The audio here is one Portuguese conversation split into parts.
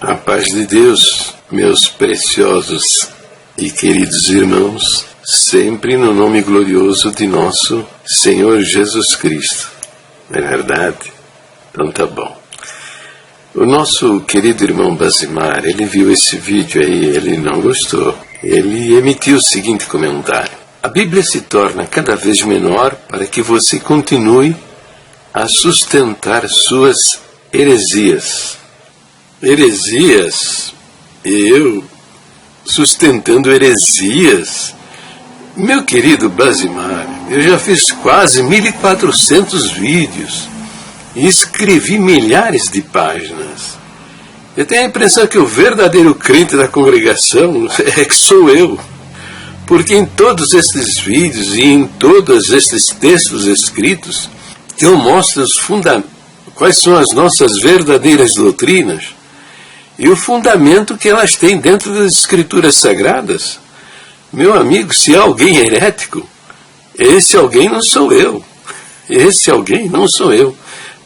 A paz de Deus, meus preciosos e queridos irmãos, sempre no nome glorioso de nosso Senhor Jesus Cristo. Não é verdade? Então tá bom. O nosso querido irmão Basimar, ele viu esse vídeo aí, ele não gostou. Ele emitiu o seguinte comentário: a Bíblia se torna cada vez menor para que você continue a sustentar suas heresias. Heresias? Eu sustentando heresias? Meu querido Basimar, eu já fiz quase 1.400 vídeos e escrevi milhares de páginas. Eu tenho a impressão que o verdadeiro crente da congregação é que sou eu. Porque em todos esses vídeos e em todos esses textos escritos, eu mostro quais são as nossas verdadeiras doutrinas e o fundamento que elas têm dentro das Escrituras Sagradas. Meu amigo, se há alguém herético, esse alguém não sou eu. Esse alguém não sou eu.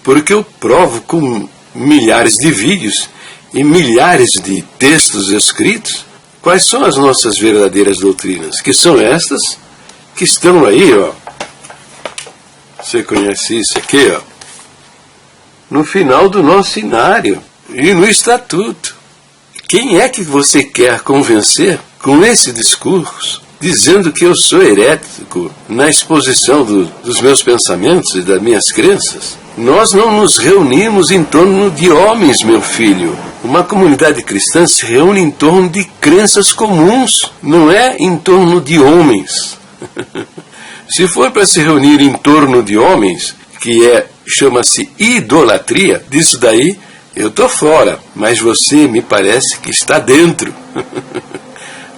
Porque eu provo com milhares de vídeos e milhares de textos escritos quais são as nossas verdadeiras doutrinas, que são estas que estão aí, ó. Você conhece isso aqui, ó? No final do nosso inário e no estatuto. Quem é que você quer convencer com esse discurso, dizendo que eu sou herético na exposição dos meus pensamentos e das minhas crenças? Nós não nos reunimos em torno de homens, meu filho. Uma comunidade cristã se reúne em torno de crenças comuns, não é em torno de homens. Se for para se reunir em torno de homens, que chama-se idolatria, disso daí eu estou fora, mas você me parece que está dentro.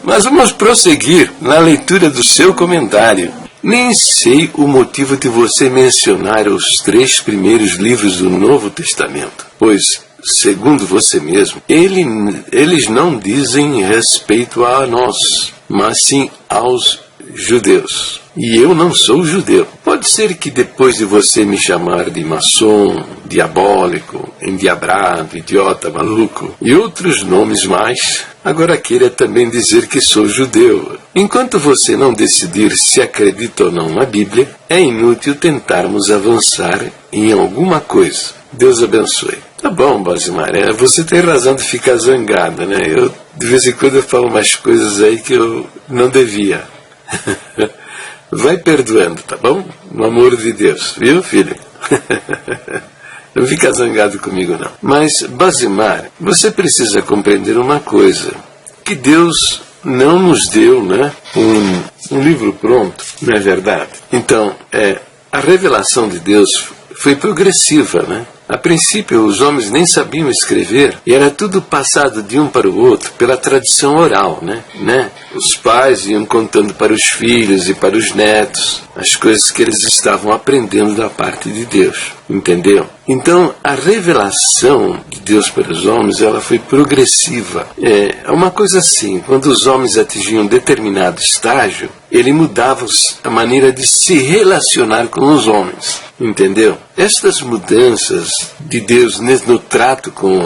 Mas vamos prosseguir na leitura do seu comentário. Nem sei o motivo de você mencionar os 3 primeiros livros do Novo Testamento, pois, segundo você mesmo, eles não dizem respeito a nós, mas sim aos judeus. E eu não sou judeu. Pode ser que depois de você me chamar de maçom, diabólico, endiabrado, idiota, maluco e outros nomes mais, agora queira também dizer que sou judeu. Enquanto você não decidir se acredita ou não na Bíblia, é inútil tentarmos avançar em alguma coisa. Deus abençoe. Tá bom, Basimar, você tem razão de ficar zangada, né? De vez em quando eu falo umas coisas aí que eu não devia. Vai perdoando, tá bom? No amor de Deus, viu, filho? Não fica zangado comigo, não. Mas, Basimar, você precisa compreender uma coisa, que Deus não nos deu, né, um livro pronto, não é verdade? Então, a revelação de Deus foi progressiva, né? A princípio, os homens nem sabiam escrever e era tudo passado de um para o outro pela tradição oral, né? Os pais iam contando para os filhos e para os netos as coisas que eles estavam aprendendo da parte de Deus, entendeu? Então, a revelação de Deus para os homens, ela foi progressiva. É uma coisa assim, quando os homens atingiam um determinado estágio, ele mudava a maneira de se relacionar com os homens, entendeu? Estas mudanças de Deus no trato com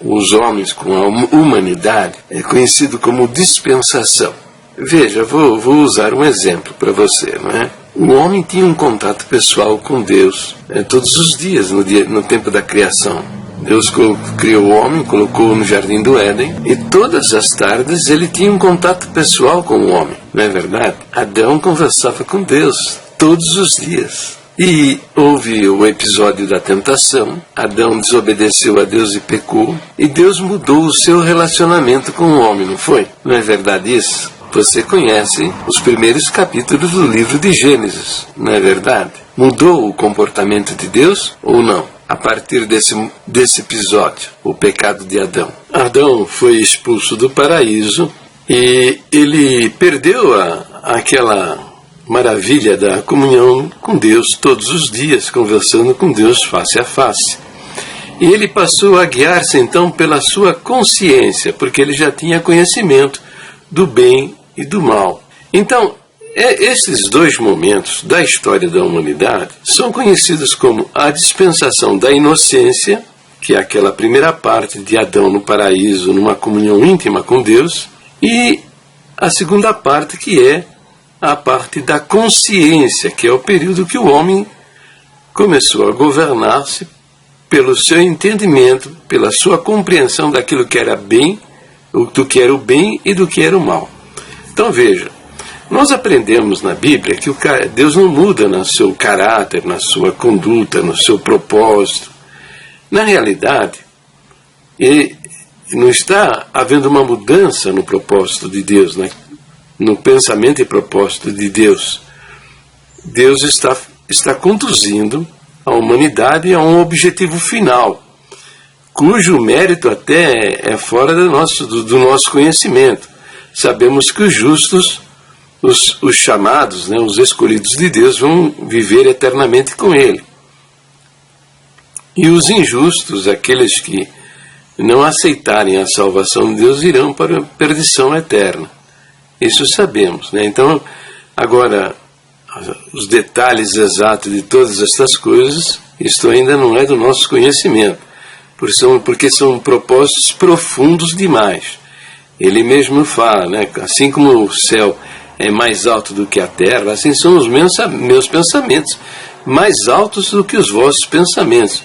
os homens, com a humanidade, é conhecido como dispensação. Veja, vou usar um exemplo para você, não é? O homem tinha um contato pessoal com Deus todos os dias, no tempo da criação. Deus criou o homem, colocou-o no jardim do Éden, e todas as tardes ele tinha um contato pessoal com o homem, não é verdade? Adão conversava com Deus todos os dias. E houve o episódio da tentação, Adão desobedeceu a Deus e pecou, e Deus mudou o seu relacionamento com o homem, não foi? Não é verdade isso? Você conhece os primeiros capítulos do livro de Gênesis, não é verdade? Mudou o comportamento de Deus ou não? A partir desse episódio, o pecado de Adão. Adão foi expulso do paraíso e ele perdeu aquela maravilha da comunhão com Deus todos os dias, conversando com Deus face a face. E ele passou a guiar-se então pela sua consciência, porque ele já tinha conhecimento do bem e do mal. Então, esses 2 momentos da história da humanidade são conhecidos como a dispensação da inocência, que é aquela primeira parte de Adão no paraíso, numa comunhão íntima com Deus, e a segunda parte, que é a parte da consciência, que é o período que o homem começou a governar-se pelo seu entendimento, pela sua compreensão daquilo que era bem, do que era o bem e do que era o mal. Então veja, nós aprendemos na Bíblia que Deus não muda no seu caráter, na sua conduta, no seu propósito. Na realidade, não está havendo uma mudança no propósito de Deus, né? No pensamento e propósito de Deus. Deus está conduzindo a humanidade a um objetivo final, cujo mérito até é fora do nosso conhecimento. Sabemos que os justos, os chamados, né, os escolhidos de Deus, vão viver eternamente com Ele. E os injustos, aqueles que não aceitarem a salvação de Deus, irão para a perdição eterna. Isso sabemos, né? Então, agora, os detalhes exatos de todas estas coisas, isto ainda não é do nosso conhecimento, porque são propósitos profundos demais. Ele mesmo fala, né? Assim como o céu é mais alto do que a terra, assim são os meus pensamentos mais altos do que os vossos pensamentos,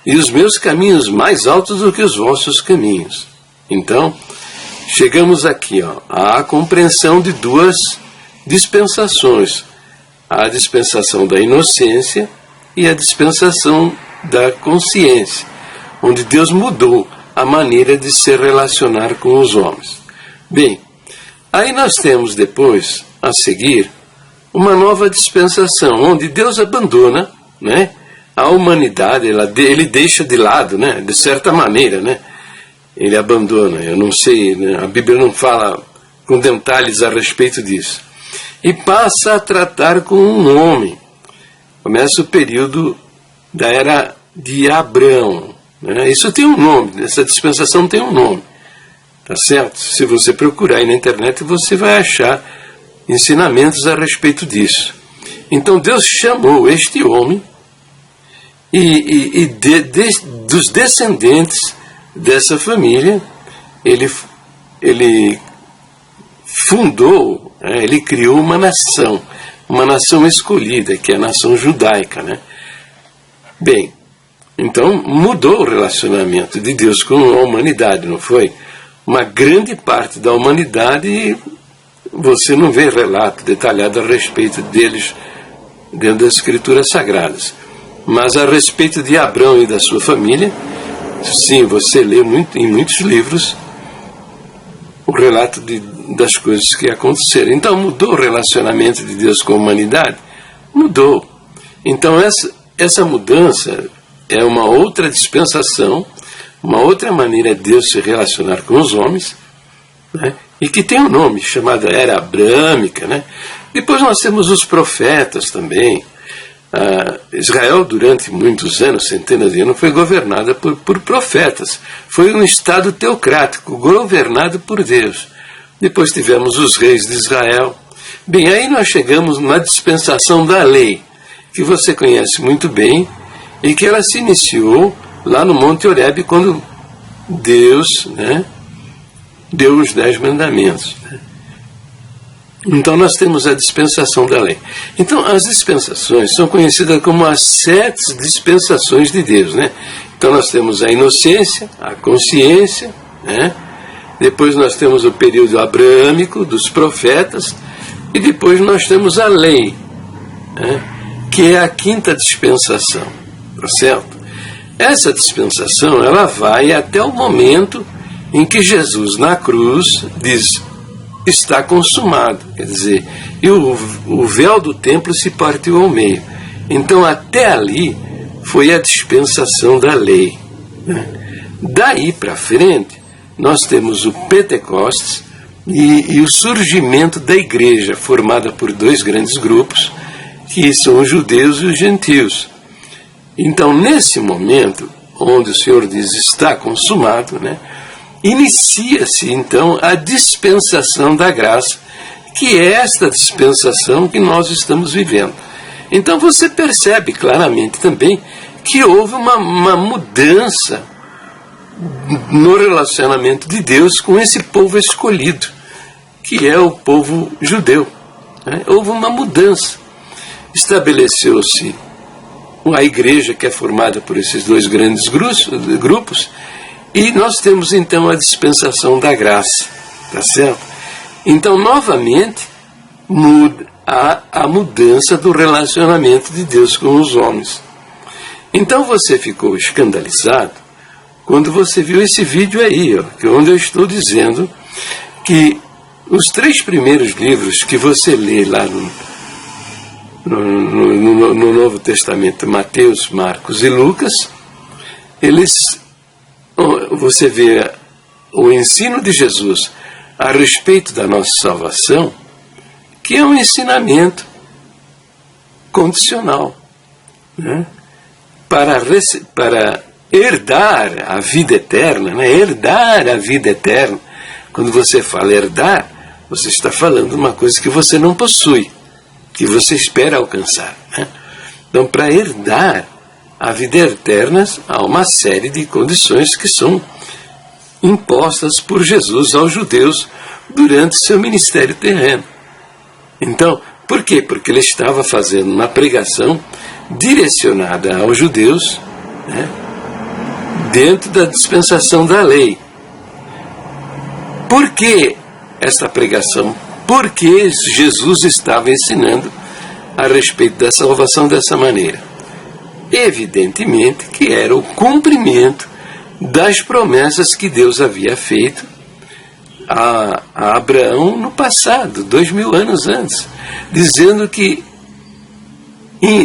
e os meus caminhos mais altos do que os vossos caminhos. Então, chegamos aqui à compreensão de duas dispensações: a dispensação da inocência e a dispensação da consciência, onde Deus mudou a maneira de se relacionar com os homens. Bem, aí nós temos depois, a seguir, uma nova dispensação, onde Deus abandona, né, a humanidade, ele deixa de lado, né, de certa maneira, né, ele abandona, eu não sei, né, a Bíblia não fala com detalhes a respeito disso, e passa a tratar com um homem. Começa o período da era de Abrão, né? Isso tem um nome, essa dispensação tem um nome, tá certo? Se você procurar aí na internet, você vai achar ensinamentos a respeito disso. Então Deus chamou este homem e dos descendentes dessa família, ele fundou, ele criou uma nação escolhida, que é a nação judaica, né? Bem, então mudou o relacionamento de Deus com a humanidade, não foi? Uma grande parte da humanidade, você não vê relato detalhado a respeito deles dentro das Escrituras Sagradas. Mas a respeito de Abrão e da sua família, sim, você lê em muitos livros o relato das coisas que aconteceram. Então mudou o relacionamento de Deus com a humanidade? Mudou. Então essa mudança é uma outra dispensação, uma outra maneira de Deus se relacionar com os homens, né? E que tem um nome chamado Era Abrâmica, né? Depois nós temos os profetas também. Israel, durante muitos anos, centenas de anos, foi governada por profetas. Foi um estado teocrático, governado por Deus. Depois tivemos os reis de Israel. Bem, aí nós chegamos na dispensação da lei, que você conhece muito bem, e que ela se iniciou lá no Monte Horebe, quando Deus, né, deu os 10 mandamentos. Né? Então nós temos a dispensação da lei. Então as dispensações são conhecidas como as 7 dispensações de Deus, né? Então nós temos a inocência, a consciência, né? Depois nós temos o período abrâmico dos profetas, e depois nós temos a lei, né? Que é a 5ª dispensação, tá certo? Essa dispensação, ela vai até o momento em que Jesus na cruz diz: está consumado, quer dizer, e o véu do templo se partiu ao meio. Então até ali foi a dispensação da lei, né? Daí para frente nós temos o Pentecostes e o surgimento da igreja, formada por 2 grandes grupos, que são os judeus e os gentios. Então nesse momento, onde o Senhor diz está consumado, né, inicia-se então a dispensação da graça, que é esta dispensação que nós estamos vivendo. Então você percebe claramente também que houve uma mudança no relacionamento de Deus com esse povo escolhido, que é o povo judeu. Houve uma mudança. Estabeleceu-se a igreja, que é formada por esses dois grandes grupos, e nós temos então a dispensação da graça, tá certo? Então, novamente, há a mudança do relacionamento de Deus com os homens. Então você ficou escandalizado quando você viu esse vídeo aí, onde eu estou dizendo que os 3 primeiros livros que você lê lá no Novo Testamento, Mateus, Marcos e Lucas, você vê o ensino de Jesus a respeito da nossa salvação, que é um ensinamento condicional, né? Para herdar a vida eterna, né? Herdar a vida eterna. Quando você fala herdar, você está falando uma coisa que você não possui, que você espera alcançar, né? Então, para herdar a vida eterna, há uma série de condições que são impostas por Jesus aos judeus durante seu ministério terreno. Então, por quê? Porque ele estava fazendo uma pregação direcionada aos judeus, né, dentro da dispensação da lei. Por que esta pregação? Porque Jesus estava ensinando a respeito da salvação dessa maneira. Evidentemente que era o cumprimento das promessas que Deus havia feito a Abraão no passado, 2000 anos antes, dizendo que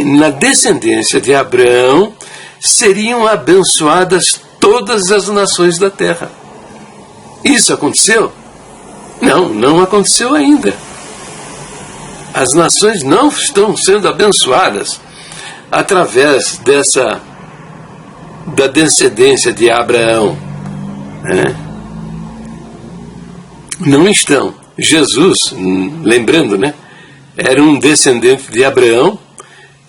na descendência de Abraão seriam abençoadas todas as nações da terra. Isso aconteceu? Não, não aconteceu ainda. As nações não estão sendo abençoadas através da descendência de Abraão, né? Não estão. Jesus, lembrando, né, era um descendente de Abraão,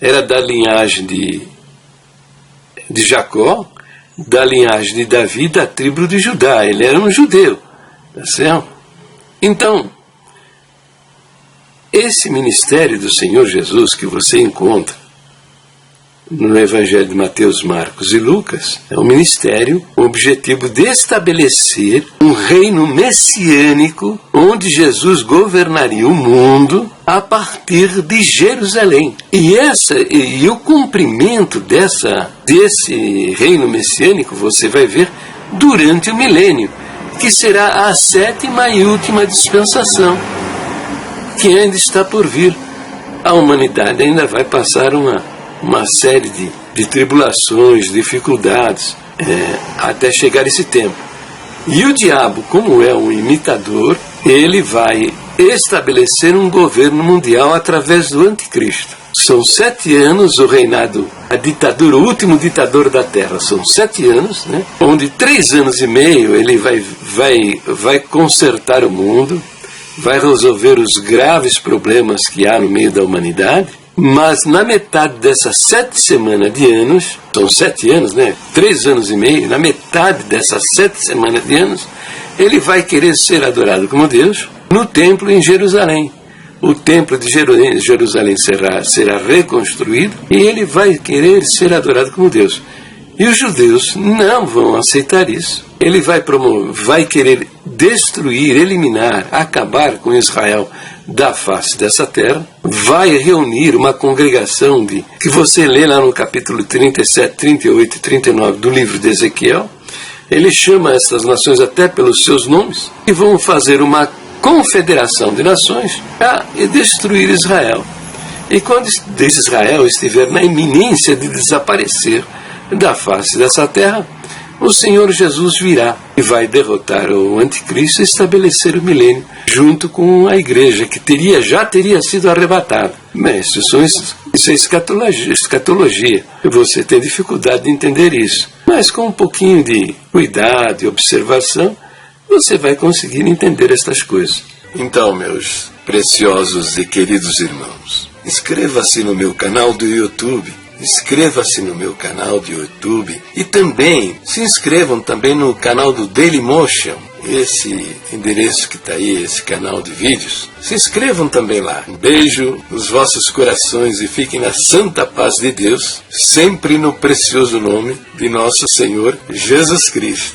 era da linhagem de Jacó, da linhagem de Davi, da tribo de Judá. Ele era um judeu, tá certo? Então, esse ministério do Senhor Jesus que você encontra no Evangelho de Mateus, Marcos e Lucas, é um ministério com o objetivo de estabelecer um reino messiânico onde Jesus governaria o mundo a partir de Jerusalém. E o cumprimento desse reino messiânico você vai ver durante o milênio, que será a 7ª e última dispensação, que ainda está por vir. A humanidade ainda vai passar uma série de tribulações, dificuldades, até chegar esse tempo. E o diabo, como é um imitador, ele vai estabelecer um governo mundial através do anticristo. São 7 anos o reinado, a ditadura, o último ditador da terra. São 7 anos, né, onde 3 anos e meio ele vai consertar o mundo, vai resolver os graves problemas que há no meio da humanidade. Mas na metade dessas 7 semanas de anos, são 7 anos, né? 3 anos e meio, na metade dessas 7 semanas de anos, ele vai querer ser adorado como Deus no templo em Jerusalém. O templo de Jerusalém será reconstruído e ele vai querer ser adorado como Deus. E os judeus não vão aceitar isso. Ele vai querer destruir, eliminar, acabar com Israel da face dessa terra, vai reunir uma congregação que você lê lá no capítulo 37, 38 e 39 do livro de Ezequiel. Ele chama essas nações até pelos seus nomes e vão fazer uma confederação de nações para destruir Israel. E quando Israel estiver na iminência de desaparecer da face dessa terra, o Senhor Jesus virá e vai derrotar o anticristo e estabelecer o milênio junto com a igreja que já teria sido arrebatada. Mas isso é escatologia. Você tem dificuldade de entender isso. Mas com um pouquinho de cuidado e observação, você vai conseguir entender estas coisas. Então, meus preciosos e queridos irmãos, inscreva-se no meu canal do YouTube inscreva-se no meu canal de YouTube e também se inscrevam também no canal do Dailymotion, esse endereço que está aí, esse canal de vídeos. Se inscrevam também lá. Um beijo nos vossos corações e fiquem na santa paz de Deus, sempre no precioso nome de nosso Senhor Jesus Cristo.